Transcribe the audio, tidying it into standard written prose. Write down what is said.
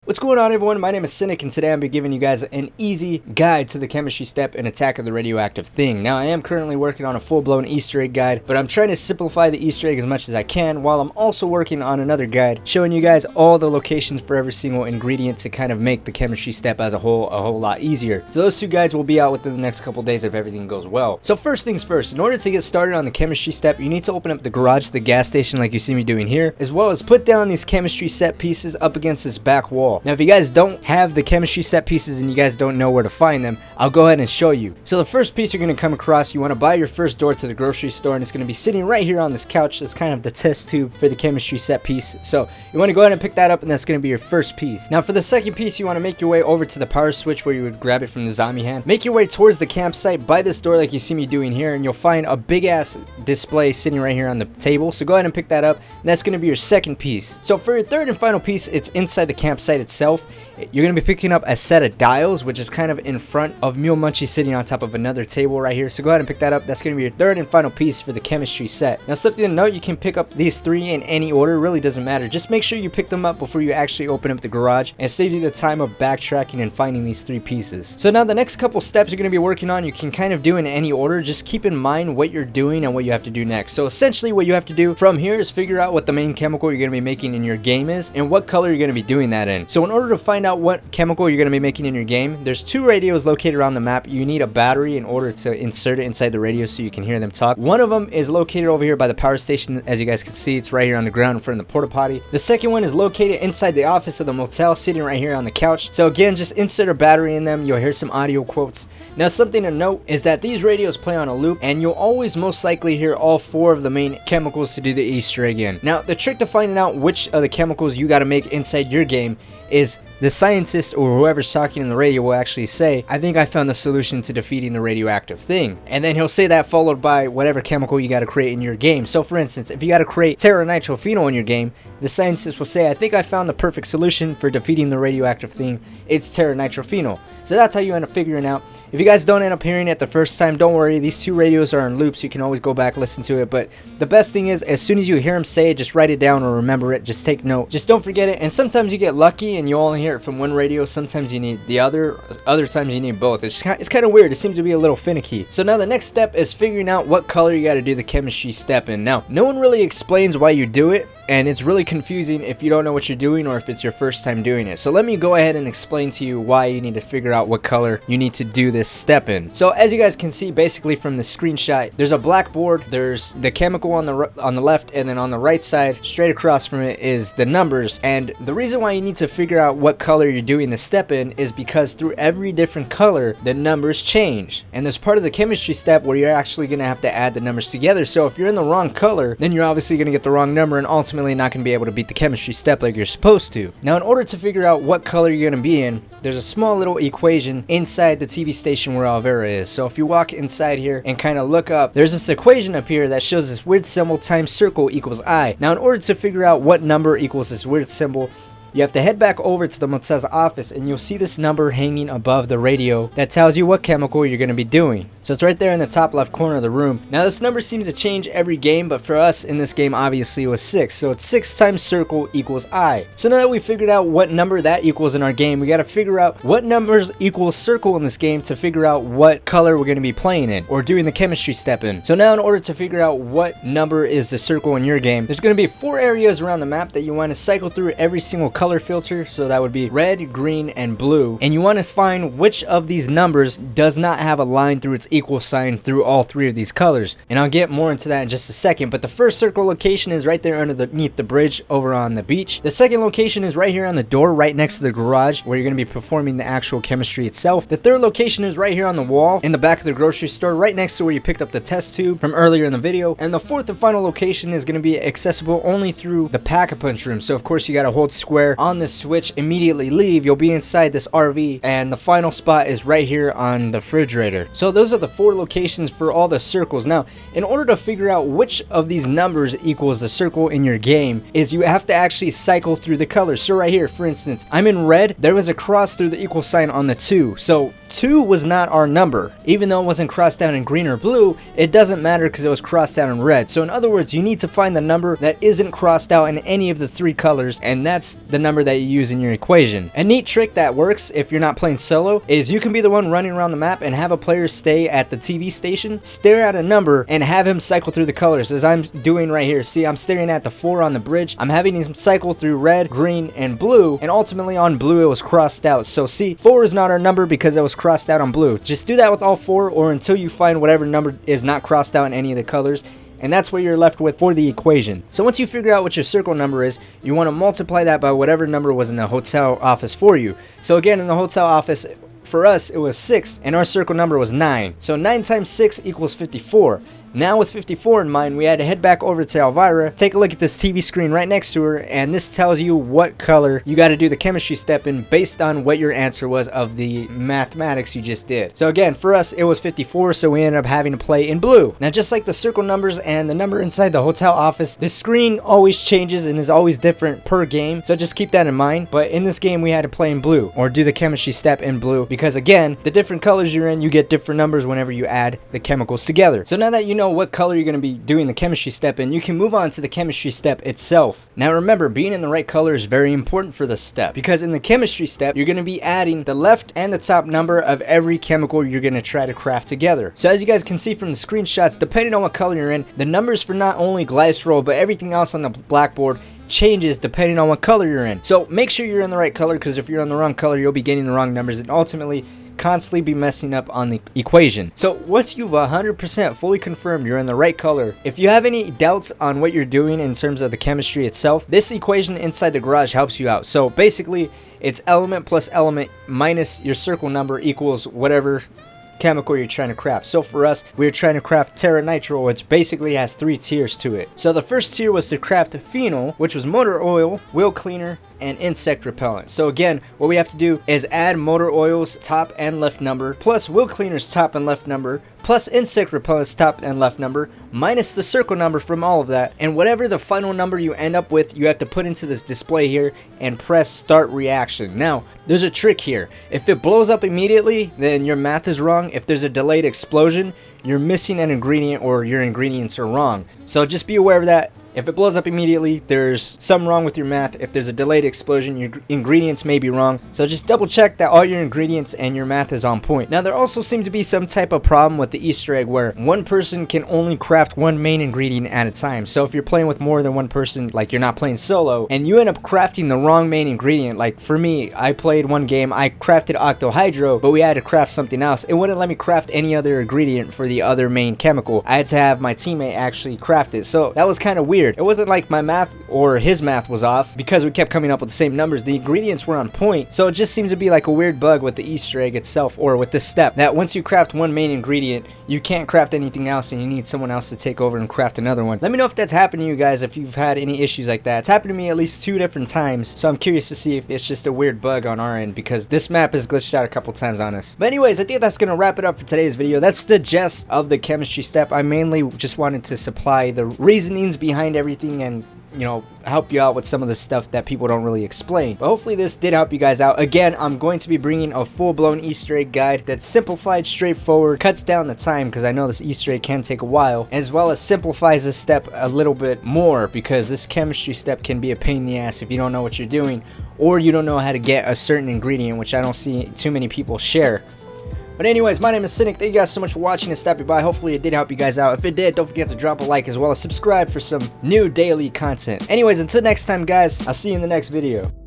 What's going on, everyone? My name is Cynic, and today I'm be giving you guys an easy guide to the chemistry step in Attack of the Radioactive Thing. Now, I am currently working on a full-blown Easter egg guide, but I'm trying to simplify the Easter egg as much as I can, while I'm also working on another guide showing you guys all the locations for every single ingredient to kind of make the chemistry step as a whole lot easier. So those two guides will be out within the next couple days if everything goes well. So first things first, in order to get started on the chemistry step, you need to open up the garage to the gas station like you see me doing here, as well as put down these chemistry set pieces up against this back wall. Now, if you guys don't have the chemistry set pieces and you guys don't know where to find them, I'll go ahead and show you. So the first piece you're going to come across, you want to buy your first door to the grocery store, and it's going to be sitting right here on this couch. That's kind of the test tube for the chemistry set piece. So you want to go ahead and pick that up, and that's going to be your first piece. Now for the second piece, you want to make your way over to the power switch where you would grab it from the zombie hand. Make your way towards the campsite by this door like you see me doing here, and you'll find a big ass display sitting right here on the table. So go ahead and pick that up, and that's going to be your second piece. So for your third and final piece, it's inside the campsite itself. You're going to be picking up a set of dials, which is kind of in front of Mule Munchie sitting on top of another table right here. So go ahead and pick that up. That's going to be your third and final piece for the chemistry set. Now, something to note, you can pick up these three in any order. It really doesn't matter. Just make sure you pick them up before you actually open up the garage, and it saves you the time of backtracking and finding these three pieces. So now the next couple steps you're going to be working on, you can kind of do in any order. Just keep in mind what you're doing and what you have to do next. So essentially what you have to do from here is figure out what the main chemical you're going to be making in your game is and what color you're going to be doing that in. So in order to find out what chemical you're going to be making in your game, there's two radios located around the map. You need a battery in order to insert it inside the radio so you can hear them talk. One of them is located over here by the power station. As you guys can see, it's right here on the ground in front of the porta potty. The second one is located inside the office of the motel, sitting right here on the couch. So again, just insert a battery in them. You'll hear some audio quotes. Now, something to note is that these radios play on a loop, and you'll always most likely hear all four of the main chemicals to do the Easter egg in. Now, the trick to finding out which of the chemicals you got to make inside your game is the scientist or whoever's talking in the radio will actually say, "I think I found the solution to defeating the radioactive thing." And then he'll say that followed by whatever chemical you got to create in your game. So for instance, if you got to create teranitrophenol in your game, the scientist will say, "I think I found the perfect solution for defeating the radioactive thing. It's teranitrophenol." So that's how you end up figuring out. If you guys don't end up hearing it the first time, don't worry. These two radios are in loops. You can always go back, listen to it. But the best thing is, as soon as you hear him say it, just write it down or remember it. Just take note. Just don't forget it. And sometimes you get lucky and you only hear it from one radio. Sometimes you need the other. Other times you need both. It's kind of weird. It seems to be a little finicky. So now the next step is figuring out what color you got to do the chemistry step in. Now, no one really explains why you do it, and it's really confusing if you don't know what you're doing or if it's your first time doing it. So let me go ahead and explain to you why you need to figure out what color you need to do this step in. So as you guys can see, basically from the screenshot, there's a blackboard, there's the chemical on the left, and then on the right side, straight across from it, is the numbers. And the reason why you need to figure out what color you're doing the step in is because through every different color, the numbers change. And there's part of the chemistry step where you're actually going to have to add the numbers together. So if you're in the wrong color, then you're obviously going to get the wrong number and ultimately not going to be able to beat the chemistry step like you're supposed to. Now, in order to figure out what color you're going to be in, there's a small little equation inside the TV station where Alvera is. So if you walk inside here and kind of look up, there's this equation up here that shows this weird symbol times circle equals I. Now, in order to figure out what number equals this weird symbol, you have to head back over to the motel's office, and you'll see this number hanging above the radio that tells you what chemical you're going to be doing. So it's right there in the top left corner of the room. Now this number seems to change every game, but for us in this game obviously it was 6. So it's 6 times circle equals I. So now that we figured out what number that equals in our game, we got to figure out what numbers equal circle in this game to figure out what color we're going to be playing in or doing the chemistry step in. So now in order to figure out what number is the circle in your game, there's going to be 4 areas around the map that you want to cycle through every single color filter. So that would be red, green, and blue. And you want to find which of these numbers does not have a line through its equal sign through all 3 of these colors. And I'll get more into that in just a second. But the first circle location is right there underneath the bridge over on the beach. The second location is right here on the door right next to the garage where you're going to be performing the actual chemistry itself. The third location is right here on the wall in the back of the grocery store right next to where you picked up the test tube from earlier in the video. And the fourth and final location is going to be accessible only through the pack-a-punch room. So of course you got to hold square on this switch, immediately leave. You'll be inside this RV, and the final spot is right here on the refrigerator. So those are the 4 locations for all the circles. Now, in order to figure out which of these numbers equals the circle in your game, is you have to actually cycle through the colors. So right here, for instance, I'm in red. There was a cross through the equal sign on the 2. So 2 was not our number. Even though it wasn't crossed out in green or blue, it doesn't matter because it was crossed out in red. So in other words, you need to find the number that isn't crossed out in any of the 3 colors, and that's the number that you use in your equation. A neat trick that works if you're not playing solo is you can be the one running around the map and have a player stay at the TV station, stare at a number, and have him cycle through the colors as I'm doing right here. See, I'm staring at the 4 on the bridge. I'm having him cycle through red, green, and blue, and ultimately on blue it was crossed out. So see, 4 is not our number because it was crossed out on blue. Just do that with all 4, or until you find whatever number is not crossed out in any of the colors, and that's what you're left with for the equation. So once you figure out what your circle number is, you want to multiply that by whatever number was in the hotel office for you. So again, in the hotel office, for us, it was 6, and our circle number was 9. So 9 times 6 equals 54. Now with 54 in mind, we had to head back over to Elvira, take a look at this TV screen right next to her, and this tells you what color you got to do the chemistry step in based on what your answer was of the mathematics you just did. So again, for us, it was 54, so we ended up having to play in blue. Now just like the circle numbers and the number inside the hotel office, the screen always changes and is always different per game, so just keep that in mind. But in this game, we had to play in blue, or do the chemistry step in blue, because again, the different colors you're in, you get different numbers whenever you add the chemicals together. So now that you know what color you're going to be doing the chemistry step in, you can move on to the chemistry step itself. Now remember, being in the right color is very important for this step, because in the chemistry step, you're going to be adding the left and the top number of every chemical you're going to try to craft together. So as you guys can see from the screenshots, depending on what color you're in, the numbers for not only glycerol, but everything else on the blackboard changes depending on what color you're in. So make sure you're in the right color, because if you're on the wrong color, you'll be getting the wrong numbers and ultimately constantly be messing up on the equation. So once you've 100% fully confirmed you're in the right color, if you have any doubts on what you're doing in terms of the chemistry itself, this equation inside the garage helps you out. So basically, it's element plus element minus your circle number equals whatever chemical you're trying to craft. So for us, we were trying to craft terranitrile, which basically has 3 tiers to it. So the first tier was to craft phenol, which was motor oil, wheel cleaner, and insect repellent. So again, what we have to do is add motor oil's top and left number, plus wheel cleaner's top and left number, plus insect repellent's top and left number, minus the circle number from all of that, and whatever the final number you end up with, you have to put into this display here and press start reaction. Now, there's a trick here. If it blows up immediately, then your math is wrong. If there's a delayed explosion, you're missing an ingredient or your ingredients are wrong. So just be aware of that. If it blows up immediately, there's something wrong with your math. If there's a delayed explosion, your ingredients may be wrong. So just double check that all your ingredients and your math is on point. Now, there also seems to be some type of problem with the Easter egg where one person can only craft one main ingredient at a time. So if you're playing with more than one person, like you're not playing solo, and you end up crafting the wrong main ingredient, like for me, I played one game, I crafted octohydro, but we had to craft something else. It wouldn't let me craft any other ingredient for the other main chemical. I had to have my teammate actually craft it. So that was kind of weird. It wasn't like my math or his math was off because we kept coming up with the same numbers. The ingredients were on point. So it just seems to be like a weird bug with the Easter egg itself, or with this step, that once you craft one main ingredient, you can't craft anything else and you need someone else to take over and craft another one. Let me know if that's happened to you guys, if you've had any issues like that. It's happened to me at least 2 different times, so I'm curious to see if it's just a weird bug on our end, because this map has glitched out a couple times on us. But anyways, I think that's gonna wrap it up for today's video. That's the gist of the chemistry step. I mainly just wanted to supply the reasonings behind everything and, you know, help you out with some of the stuff that people don't really explain. But hopefully this did help you guys out. Again, I'm going to be bringing a full-blown Easter egg guide that's simplified, straightforward, cuts down the time, because I know this Easter egg can take a while, as well as simplifies this step a little bit more, because this chemistry step can be a pain in the ass if you don't know what you're doing, or you don't know how to get a certain ingredient, which I don't see too many people share. But anyways, my name is Cynic. Thank you guys so much for watching and stopping by. Hopefully it did help you guys out. If it did, don't forget to drop a like, as well as subscribe for some new daily content. Anyways, until next time, guys, I'll see you in the next video.